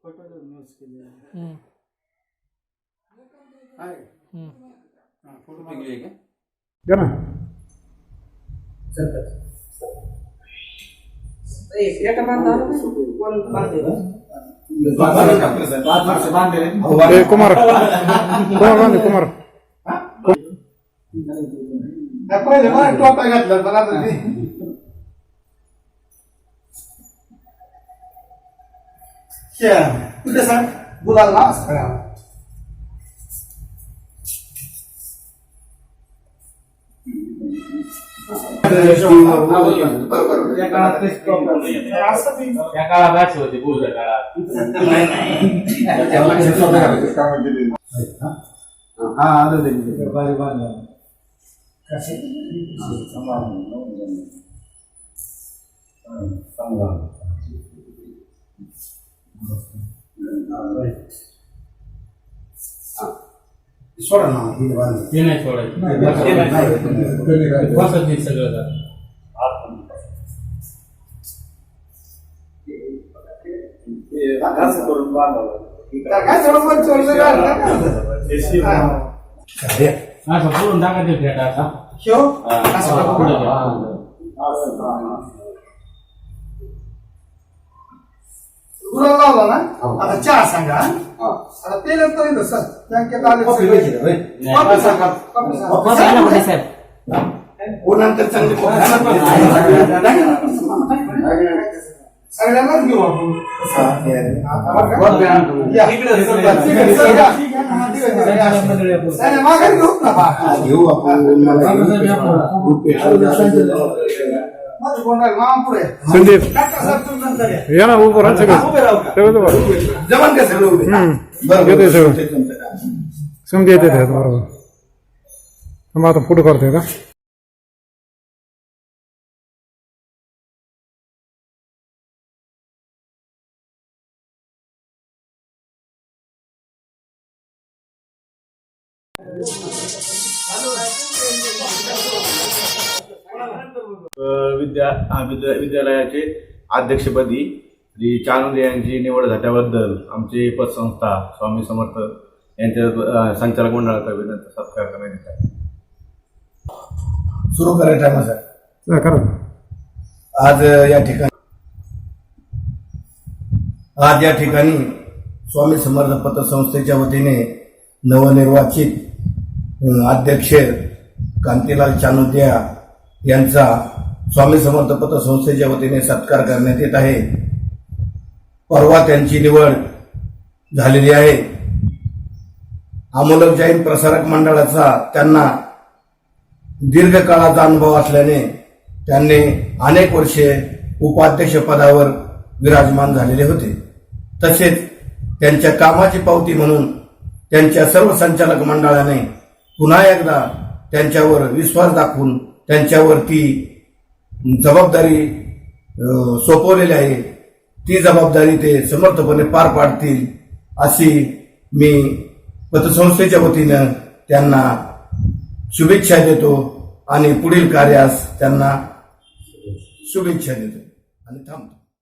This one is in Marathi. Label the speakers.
Speaker 1: न्यूज केली फोटो मागले का द्या ना कुमार कुमार पहिले मला टोपा घातला पण आता कुठे सांग बोलायला ना
Speaker 2: काळात होते पूर्वीच्या काळात
Speaker 1: हा आलं ते सोडा ना हे
Speaker 2: नाही सोडायचं सगळं पूर्ण टाकायचं फेटा
Speaker 1: लावला ना आता चहा सांगा आता ते नंतर सर बँकेत आले नंतर चांगली सगळ्यांनाच घेऊ माघारी घेऊ ना घेऊ आपण संदीप या ना उभं राहा सगळं जमान काय सगळं येते सगळं समजा येते बरोबर मग आता फोटो करतोय का
Speaker 3: विद्यालयाचे अध्यक्षपदी श्री चानुले यांची निवड झाल्याबद्दल आमची पतसंस्था स्वामी समर्थ यांच्या संचालक मंडळाचा विनंती सत्कार करण्यात येत आहे.
Speaker 1: सुरू करायचं आहे आज या ठिकाणी स्वामी समर्थ पतसंस्थेच्या वतीने नवनिर्वाचित अध्यक्ष कांतीलाल चानुद्या यांचा स्वामी समर्थ पतसंस्थेच्या वतीने सत्कार करण्यात येत आहे. परवा त्यांची निवड झालेली आहे. अमोलक जैन प्रसारक मंडळाचा त्यांना दीर्घकाळाचा अनुभव असल्याने त्यांनी अनेक वर्षे उपाध्यक्ष पदावर
Speaker 4: विराजमान झालेले होते. तसेच त्यांच्या कामाची पावती म्हणून त्यांच्या सर्व संचालक मंडळाने पुन्हा एकदा त्यांच्यावर विश्वास दाखवून त्यांच्यावरती जबाबदारी सोपवलेली आहे. ती जबाबदारी ते समर्थपणे पार पाडतील अशी मी पतसंस्थेच्या वतीनं त्यांना शुभेच्छा देतो आणि पुढील कार्यास त्यांना शुभेच्छा देतो आणि थांबतो.